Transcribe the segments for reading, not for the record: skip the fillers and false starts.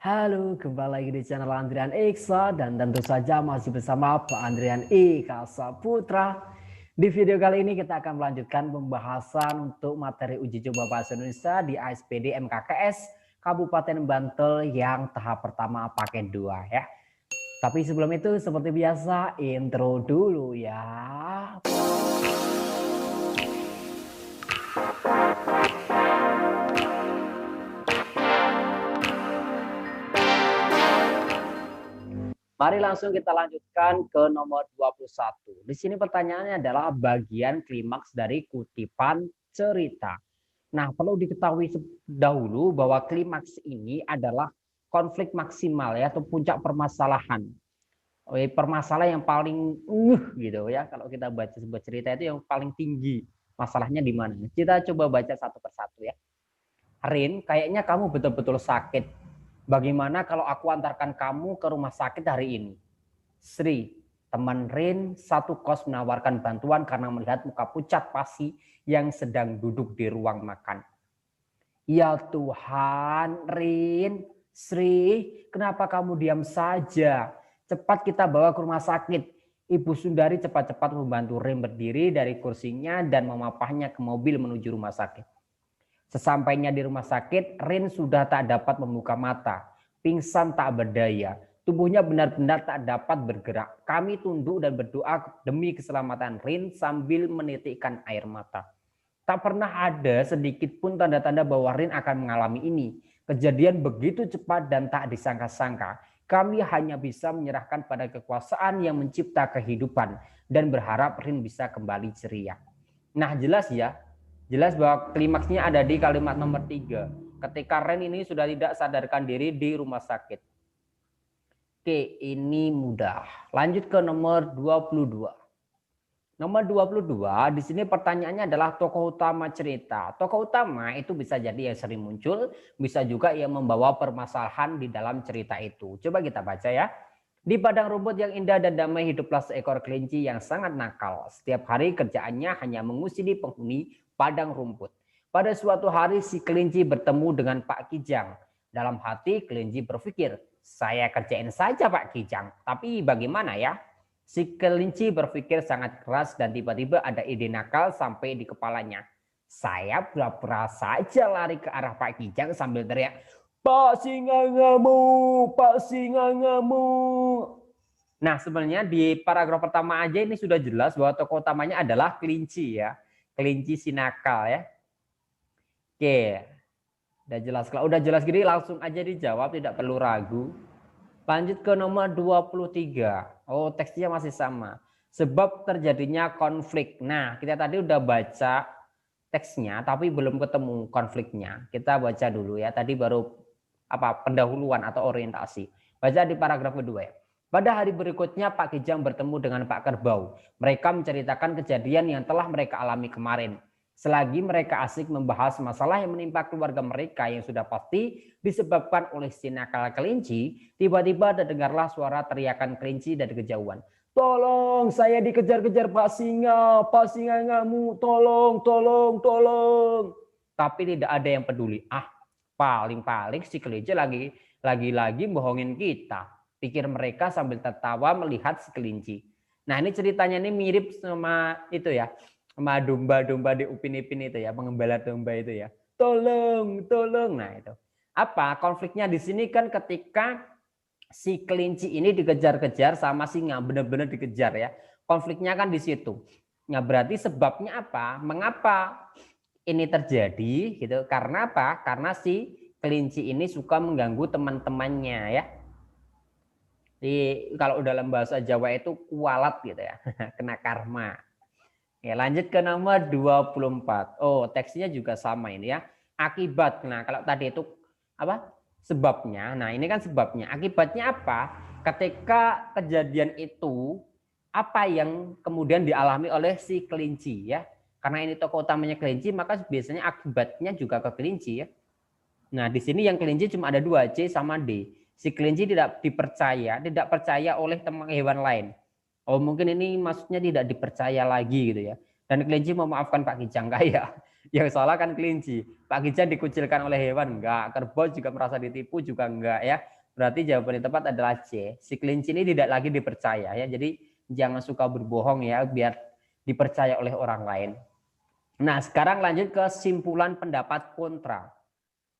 Halo, kembali lagi di channel Andrian Iksa dan tentu saja masih bersama Pak Andrian Ika Saputra. Di video kali ini kita akan melanjutkan pembahasan untuk materi uji coba bahasa Indonesia di ASPD MKKS Kabupaten Bantul yang tahap pertama paket 2 ya. Tapi sebelum itu seperti biasa intro dulu ya. Mari langsung kita lanjutkan ke nomor 21. Di sini pertanyaannya adalah bagian klimaks dari kutipan cerita. Nah, perlu diketahui dahulu bahwa klimaks ini adalah konflik maksimal ya atau puncak permasalahan. Permasalahan yang paling gitu ya. Kalau kita baca sebuah cerita itu yang paling tinggi masalahnya di mana. Kita coba baca satu persatu ya. Rin, kayaknya kamu betul-betul sakit. Bagaimana kalau aku antarkan kamu ke rumah sakit hari ini? Sri, teman Rin satu kos menawarkan bantuan karena melihat muka pucat Pasi yang sedang duduk di ruang makan. Ya Tuhan, Rin, Sri, kenapa kamu diam saja? Cepat kita bawa ke rumah sakit. Ibu Sundari cepat-cepat membantu Rin berdiri dari kursinya dan memapahnya ke mobil menuju rumah sakit. Sesampainya di rumah sakit, Rin sudah tak dapat membuka mata. Pingsan tak berdaya. Tubuhnya benar-benar tak dapat bergerak. Kami tunduk dan berdoa demi keselamatan Rin sambil menitikkan air mata. Tak pernah ada sedikit pun tanda-tanda bahwa Rin akan mengalami ini. Kejadian begitu cepat dan tak disangka-sangka. Kami hanya bisa menyerahkan pada kekuasaan yang mencipta kehidupan dan berharap Rin bisa kembali ceria. Nah, jelas ya. Jelas bahwa klimaksnya ada di kalimat nomor 3. Ketika Ren ini sudah tidak sadarkan diri di rumah sakit. Oke, ini mudah. Lanjut ke nomor 22. Nomor 22, di sini pertanyaannya adalah tokoh utama cerita. Tokoh utama itu bisa jadi yang sering muncul, bisa juga yang membawa permasalahan di dalam cerita itu. Coba kita baca ya. Di padang rumput yang indah dan damai hiduplah seekor kelinci yang sangat nakal. Setiap hari kerjaannya hanya mengusili penghuni padang rumput. Pada suatu hari si kelinci bertemu dengan Pak Kijang. Dalam hati kelinci berpikir, saya kerjain saja Pak Kijang, tapi bagaimana ya? Si kelinci berpikir sangat keras dan tiba-tiba ada ide nakal sampai di kepalanya. Saya pura-pura saja lari ke arah Pak Kijang sambil teriak, Pak Singa ngamuk, Pak Singa ngamuk. Nah, sebenarnya di paragraf pertama aja ini sudah jelas bahwa tokoh utamanya adalah kelinci ya. Kelinci si nakal ya. Oke. Udah jelas. Kalau udah jelas gini langsung aja dijawab, tidak perlu ragu. Lanjut ke nomor 23. Oh, teksnya masih sama. Sebab terjadinya konflik. Nah, kita tadi udah baca teksnya tapi belum ketemu konfliknya. Kita baca dulu ya. Tadi baru pendahuluan atau orientasi. Baca di paragraf kedua ya. Pada hari berikutnya Pak Kijang bertemu dengan Pak Kerbau. Mereka menceritakan kejadian yang telah mereka alami kemarin. Selagi mereka asik membahas masalah yang menimpa keluarga mereka yang sudah pasti disebabkan oleh si nakal kelinci, tiba-tiba terdengarlah suara teriakan kelinci dari kejauhan. Tolong, saya dikejar-kejar Pak Singa ngamuk, tolong, tolong, tolong. Tapi tidak ada yang peduli. Paling-paling si kelinci lagi-lagi bohongin kita. Pikir mereka sambil tertawa melihat si kelinci. Nah, ini ceritanya ini mirip sama itu ya. Sama domba-domba di Upin Ipin itu ya, pengembala domba itu ya. Tolong, tolong. Nah, itu. Apa? Konfliknya di sini kan ketika si kelinci ini dikejar-kejar sama singa, benar-benar dikejar ya. Konfliknya kan di situ. Nah, berarti sebabnya apa? Mengapa ini terjadi gitu? Karena apa? Karena si kelinci ini suka mengganggu teman-temannya ya. Jadi kalau dalam bahasa Jawa itu kualat gitu ya, kena karma. Ya, lanjut ke nomor 24. Oh, teksnya juga sama ini ya. Akibat. Nah, kalau tadi itu apa? Sebabnya. Nah, ini kan sebabnya. Akibatnya apa? Ketika kejadian itu apa yang kemudian dialami oleh si kelinci ya. Karena ini tokoh utamanya kelinci, maka biasanya akibatnya juga ke kelinci ya. Nah, di sini yang kelinci cuma ada dua, C sama D. Si kelinci tidak percaya oleh teman hewan lain. Oh, mungkin ini maksudnya tidak dipercaya lagi gitu ya. Dan kelinci memaafkan Pak Kijang kaya. Yang salah kan kelinci. Pak Gijan dikucilkan oleh hewan, enggak. Kerbau juga merasa ditipu juga enggak ya. Berarti jawaban yang tepat adalah C. Si kelinci ini tidak lagi dipercaya ya. Jadi jangan suka berbohong ya biar dipercaya oleh orang lain. Nah, sekarang lanjut ke simpulan pendapat kontra.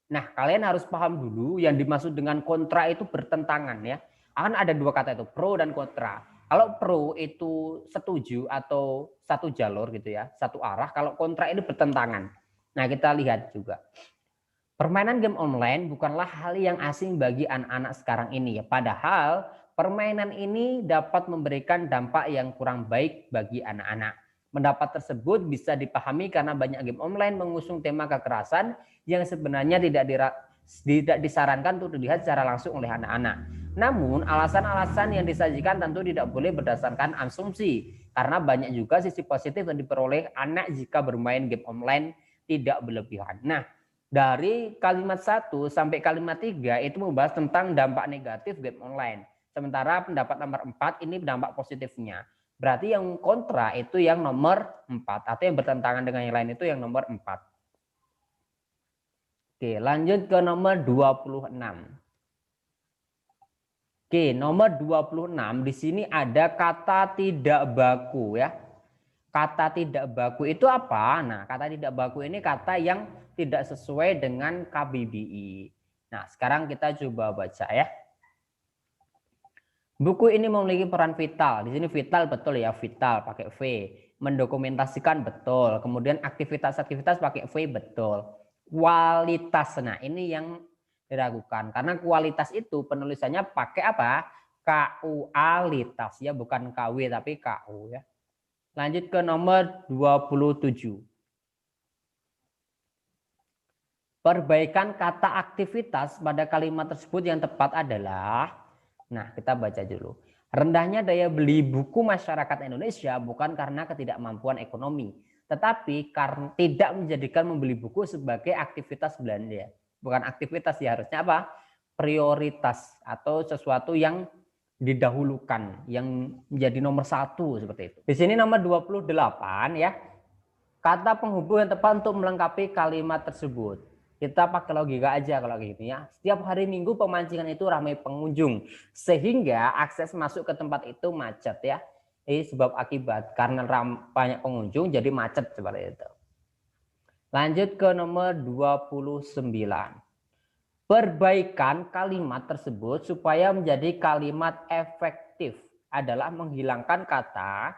Nah, kalian harus paham dulu yang dimaksud dengan kontra itu bertentangan ya. Akan ada dua kata itu, pro dan kontra. Kalau pro itu setuju atau satu jalur gitu ya, satu arah. Kalau kontra ini bertentangan. Nah, kita lihat juga. Permainan game online bukanlah hal yang asing bagi anak-anak sekarang ini ya. Padahal permainan ini dapat memberikan dampak yang kurang baik bagi anak-anak. Pendapat tersebut bisa dipahami karena banyak game online mengusung tema kekerasan yang sebenarnya tidak disarankan untuk dilihat secara langsung oleh anak-anak. Namun alasan-alasan yang disajikan tentu tidak boleh berdasarkan asumsi karena banyak juga sisi positif yang diperoleh anak jika bermain game online tidak berlebihan. Nah, dari kalimat 1 sampai kalimat 3 itu membahas tentang dampak negatif game online. Sementara pendapat nomor 4 ini dampak positifnya. Berarti yang kontra itu yang nomor 4 atau yang bertentangan dengan yang lain itu yang nomor 4. Oke, lanjut ke nomor 26. Oke, nomor 26 di sini ada kata tidak baku ya. Kata tidak baku itu apa? Nah, kata tidak baku ini kata yang tidak sesuai dengan KBBI. Nah, sekarang kita coba baca ya. Buku ini memiliki peran vital. Di sini vital betul ya, vital pakai V. Mendokumentasikan betul. Kemudian aktivitas-aktivitas pakai V betul. Kualitas. Nah, ini yang diragukan karena kualitas itu penulisannya pakai apa? Kualitas ya, bukan KW tapi KU ya. Lanjut ke nomor 27. Perbaikan kata aktivitas pada kalimat tersebut yang tepat adalah, nah kita baca dulu. Rendahnya daya beli buku masyarakat Indonesia bukan karena ketidakmampuan ekonomi, tetapi karena tidak menjadikan membeli buku sebagai aktivitas belanja. Bukan aktivitas ya, harusnya apa? Prioritas atau sesuatu yang didahulukan, yang menjadi nomor 1 seperti itu. Di sini nomor 28 ya. Kata penghubung yang tepat untuk melengkapi kalimat tersebut. Kita pakai logika aja kalau gitu ya. Setiap hari Minggu pemancingan itu ramai pengunjung sehingga akses masuk ke tempat itu macet ya. Ini sebab akibat karena banyak pengunjung jadi macet seperti itu. Lanjut ke nomor 29. Perbaikan kalimat tersebut supaya menjadi kalimat efektif adalah menghilangkan kata.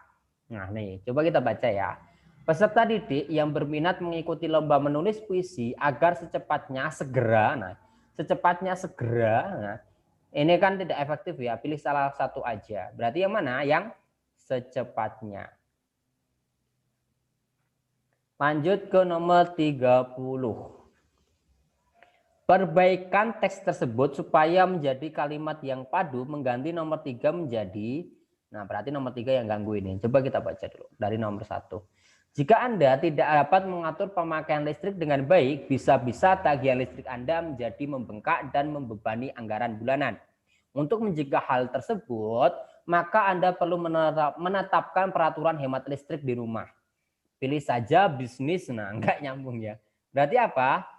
Nah nih, coba kita baca ya. Peserta didik yang berminat mengikuti lomba menulis puisi agar secepatnya segera. Nah, secepatnya segera. Nah, ini kan tidak efektif ya. Pilih salah satu aja. Berarti yang mana? Yang secepatnya. Lanjut ke nomor 30. Perbaikan teks tersebut supaya menjadi kalimat yang padu mengganti nomor 3 menjadi, nah berarti nomor 3 yang ganggu ini. Coba kita baca dulu dari nomor 1. Jika Anda tidak dapat mengatur pemakaian listrik dengan baik, bisa-bisa tagihan listrik Anda menjadi membengkak dan membebani anggaran bulanan. Untuk mencegah hal tersebut, maka Anda perlu menetapkan peraturan hemat listrik di rumah. Pilih saja bisnis, nah enggak nyambung ya. Berarti apa?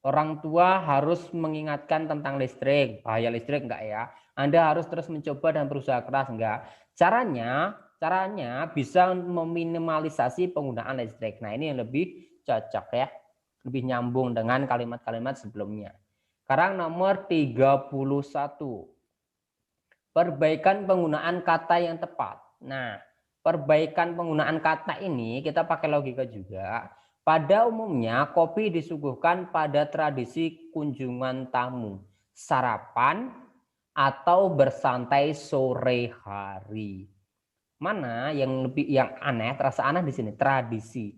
Orang tua harus mengingatkan tentang listrik, bahaya listrik enggak ya. Anda harus terus mencoba dan berusaha keras enggak. Caranya bisa meminimalisasi penggunaan listrik. Nah, ini yang lebih cocok ya. Lebih nyambung dengan kalimat-kalimat sebelumnya. Sekarang nomor 31. Perbaikan penggunaan kata yang tepat. Nah, perbaikan penggunaan kata ini kita pakai logika juga. Pada umumnya kopi disuguhkan pada tradisi kunjungan tamu, sarapan, atau bersantai sore hari. Mana yang aneh, terasa aneh di sini? Tradisi.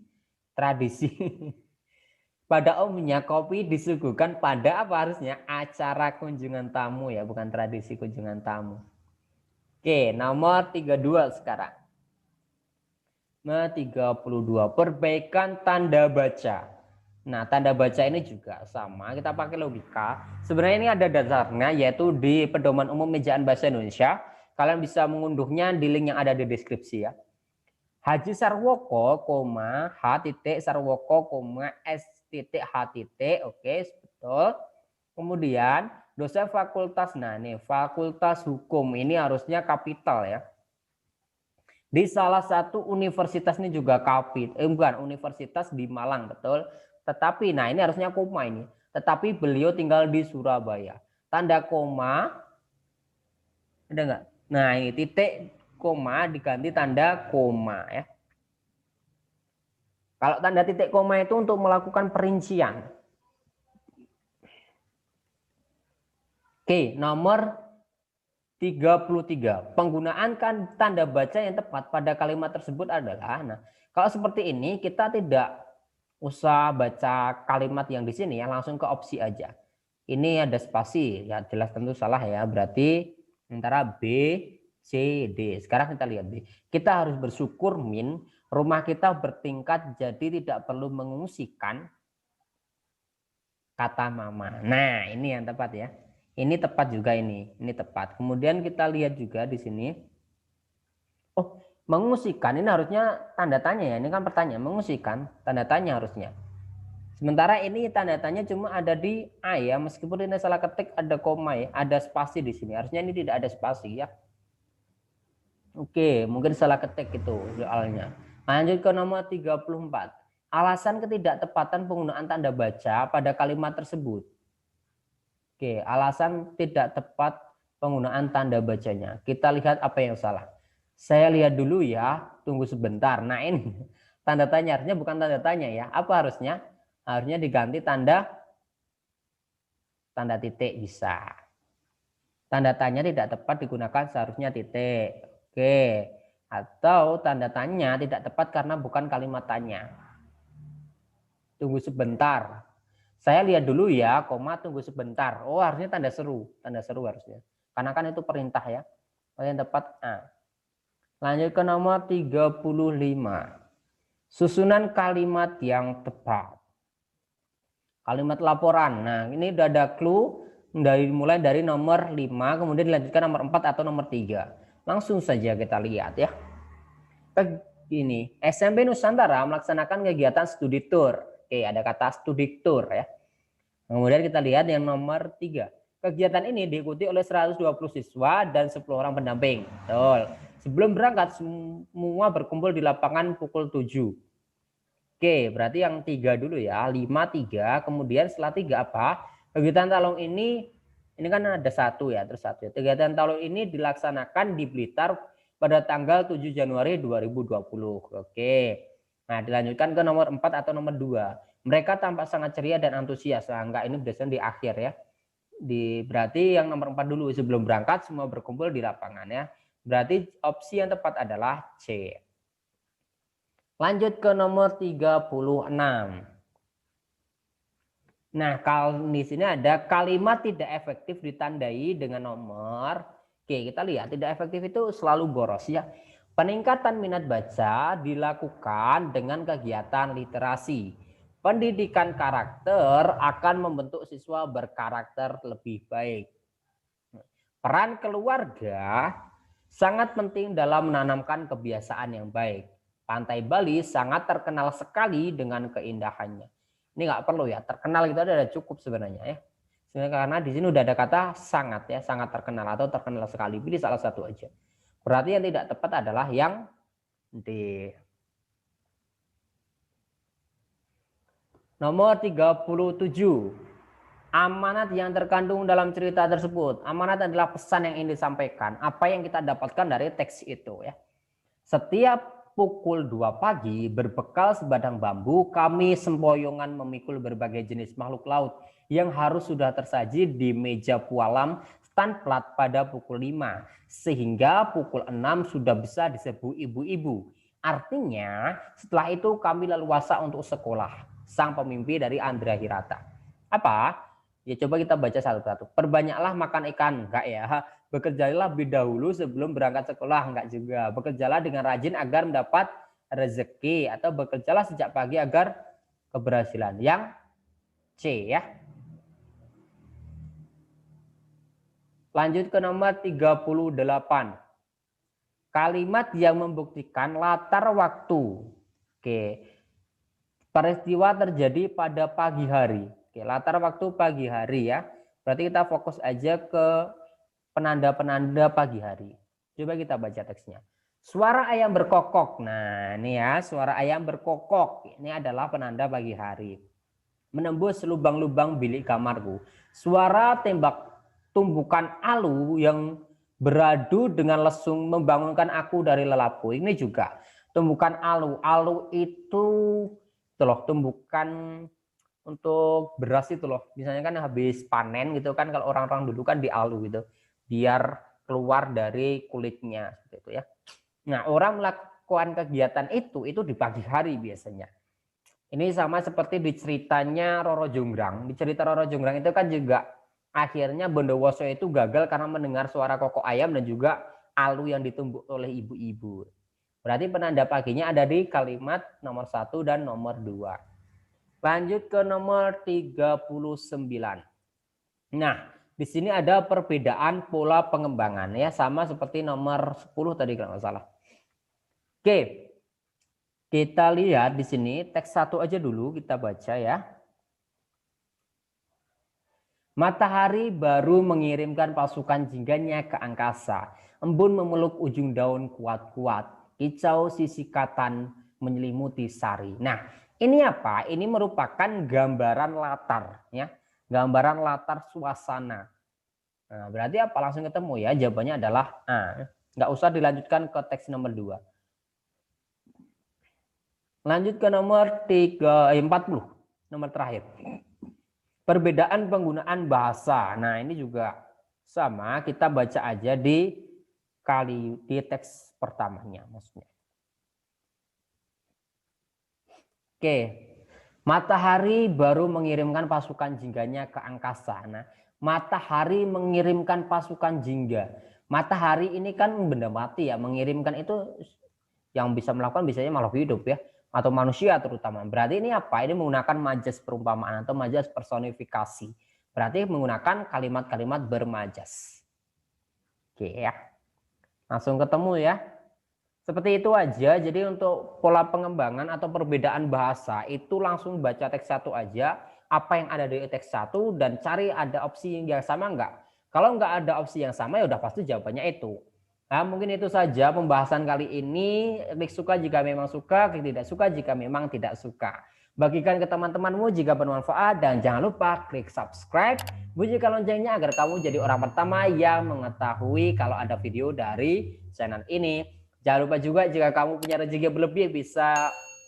Pada umumnya kopi disuguhkan pada apa harusnya? Acara kunjungan tamu ya, bukan tradisi kunjungan tamu. Oke, nomor 32 sekarang. 32. Perbaikan tanda baca. Nah, tanda baca ini juga sama. Kita pakai logika. Sebenarnya ini ada dasarnya, yaitu di Pedoman Umum Ejaan Bahasa Indonesia. Kalian bisa mengunduhnya di link yang ada di deskripsi ya. Haji Sarwoko, koma, H titik Sarwoko, koma, S titik H titik. Oke, betul. Kemudian dosen fakultas, nah ini Fakultas Hukum, ini harusnya kapital ya. Di salah satu universitas ini juga bukan, universitas di Malang, betul. Tetapi, nah ini harusnya koma ini. Tetapi beliau tinggal di Surabaya. Tanda koma, ada nggak? Nah ini titik koma diganti tanda koma ya. Kalau tanda titik koma itu untuk melakukan perincian. Oke, nomor 33. Penggunaan kan tanda baca yang tepat pada kalimat tersebut adalah, nah, kalau seperti ini kita tidak usah baca kalimat yang di sini ya, langsung ke opsi aja. Ini ada spasi, ya jelas tentu salah ya. Berarti antara B, C, D. Sekarang kita lihat B. Kita harus bersyukur min, rumah kita bertingkat jadi tidak perlu mengungsikan kata mama. Nah, ini yang tepat ya. Ini tepat juga ini tepat. Kemudian kita lihat juga di sini. Oh, mengungsikan ini harusnya tanda tanya ya. Ini kan pertanyaan, mengungsikan tanda tanya harusnya. Sementara ini tanda tanya cuma ada di A ya, meskipun ini salah ketik ada koma ya, ada spasi di sini. Harusnya ini tidak ada spasi ya. Oke, mungkin salah ketik itu soalnya. Lanjut ke nomor 34. Alasan ketidaktepatan penggunaan tanda baca pada kalimat tersebut. Oke, alasan tidak tepat penggunaan tanda bacanya. Kita lihat apa yang salah. Saya lihat dulu ya, tunggu sebentar. Nah ini tanda tanya, harusnya bukan tanda tanya ya. Apa harusnya? Harusnya diganti tanda titik bisa. Tanda tanya tidak tepat digunakan seharusnya titik. Oke. Atau tanda tanya tidak tepat karena bukan kalimat tanya. Tunggu sebentar. Saya lihat dulu ya, koma, tunggu sebentar. Oh, harusnya tanda seru harusnya. Karena kan itu perintah ya. Yang tepat A. Lanjut ke nomor 35. Susunan kalimat yang tepat. Kalimat laporan. Nah, ini udah ada clue mulai dari nomor 5, kemudian dilanjutkan nomor 4 atau nomor 3. Langsung saja kita lihat ya. Ini, SMP Nusantara melaksanakan kegiatan studi tour. Oke, ada kata studi tour ya. Kemudian kita lihat yang nomor 3. Kegiatan ini diikuti oleh 120 siswa dan 10 orang pendamping. Betul. Sebelum berangkat semua berkumpul di lapangan pukul 7. Oke, berarti yang 3 dulu ya. 5, 3. Kemudian setelah 3 apa? Kegiatan talong ini kan ada 1 ya, terus 1. Kegiatan talong ini dilaksanakan di Blitar pada tanggal 7 Januari 2020. Oke. Nah, dilanjutkan ke nomor 4 atau nomor 2. Mereka tampak sangat ceria dan antusias. Nah, enggak, ini biasanya di akhir ya. Berarti yang nomor 4 dulu, sebelum berangkat semua berkumpul di lapangan ya. Berarti opsi yang tepat adalah C. Lanjut ke nomor 36. Nah, kalau di sini ada kalimat tidak efektif ditandai dengan nomor. Oke, kita lihat tidak efektif itu selalu boros ya. Peningkatan minat baca dilakukan dengan kegiatan literasi. Pendidikan karakter akan membentuk siswa berkarakter lebih baik. Peran keluarga sangat penting dalam menanamkan kebiasaan yang baik. Pantai Bali sangat terkenal sekali dengan keindahannya. Ini nggak perlu ya, terkenal itu ada cukup sebenarnya ya. Karena di sini udah ada kata sangat ya, sangat terkenal atau terkenal sekali. Pilih salah satu aja. Berarti yang tidak tepat adalah yang D. Nomor 37. Amanat yang terkandung dalam cerita tersebut. Amanat adalah pesan yang ingin disampaikan. Apa yang kita dapatkan dari teks itu ya. Setiap pukul 2 pagi berbekal sebadang bambu, kami sempoyongan memikul berbagai jenis makhluk laut yang harus sudah tersaji di meja pualam stand plat pada pukul 5. Sehingga pukul 6 sudah bisa diserbu ibu-ibu. Artinya setelah itu kami leluasa untuk sekolah. Sang pemimpi dari Andra Hirata. Apa? Ya coba kita baca satu-satu. Perbanyaklah makan ikan. Enggak ya. Bekerjalah lebih dahulu sebelum berangkat sekolah. Enggak juga. Bekerjalah dengan rajin agar mendapat rezeki. Atau bekerjalah sejak pagi agar keberhasilan. Yang C ya. Lanjut ke nomor 38. kalimat yang membuktikan latar waktu. Oke. Peristiwa terjadi pada pagi hari. Oke, latar waktu pagi hari ya. Berarti kita fokus aja ke penanda-penanda pagi hari. Coba kita baca teksnya. Suara ayam berkokok. Nah, ini ya, suara ayam berkokok. Ini adalah penanda pagi hari. Menembus lubang-lubang bilik kamarku. Suara tembak tumbukan alu yang beradu dengan lesung membangunkan aku dari lelapku. Ini juga tumbukan alu. Alu itu loh, tumbukan untuk beras itu loh. Misalnya kan habis panen gitu kan, kalau orang-orang dulu kan dialu gitu, biar keluar dari kulitnya gitu ya. Nah, orang melakukan kegiatan itu di pagi hari biasanya. Ini sama seperti di ceritanya Roro Jonggrang. Di cerita Roro Jonggrang itu kan juga akhirnya Bondowoso itu gagal karena mendengar suara kokok ayam dan juga alu yang ditumbuk oleh ibu-ibu. Berarti penanda paginya ada di kalimat nomor 1 dan nomor 2. Lanjut ke nomor 39. Nah, di sini ada perbedaan pola pengembangan ya, sama seperti nomor 10 tadi kalau nggak salah. Oke. Kita lihat di sini teks 1 aja dulu kita baca ya. Matahari baru mengirimkan pasukan jingganya ke angkasa. Embun memeluk ujung daun kuat-kuat. Kicau sisikatan menyelimuti sari. Nah, ini apa? Ini merupakan gambaran latar ya. Gambaran latar suasana. Nah, berarti apa? Langsung ketemu ya. Jawabannya adalah A. Nggak usah dilanjutkan ke teks nomor 2. Lanjut ke nomor 40, nomor terakhir. Perbedaan penggunaan bahasa. Nah, ini juga sama, kita baca aja di teks pertamanya maksudnya. Oke. Matahari baru mengirimkan pasukan jingganya ke angkasa. Nah, matahari mengirimkan pasukan jingga. Matahari ini kan benda mati ya, mengirimkan itu yang bisa melakukan biasanya makhluk hidup ya, atau manusia terutama. Berarti ini apa? Ini menggunakan majas perumpamaan atau majas personifikasi. Berarti menggunakan kalimat-kalimat bermajas. Oke ya. Langsung ketemu ya. Seperti itu aja. Jadi untuk pola pengembangan atau perbedaan bahasa itu langsung baca teks 1 aja. Apa yang ada di teks 1 dan cari ada opsi yang sama enggak. Kalau enggak ada opsi yang sama ya udah pasti jawabannya itu. Nah, mungkin itu saja pembahasan kali ini. Klik suka jika memang suka, klik tidak suka jika memang tidak suka. Bagikan ke teman-temanmu jika bermanfaat dan jangan lupa klik subscribe, bunyikan loncengnya agar kamu jadi orang pertama yang mengetahui kalau ada video dari channel ini. Jangan lupa juga jika kamu punya rezeki berlebih bisa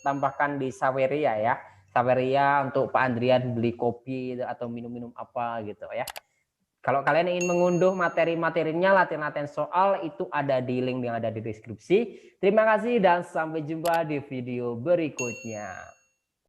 tambahkan di Saweria ya. Saweria untuk Pak Andrian beli kopi atau minum-minum apa gitu ya. Kalau kalian ingin mengunduh materi-materinya, latihan-latihan soal itu ada di link yang ada di deskripsi. Terima kasih dan sampai jumpa di video berikutnya.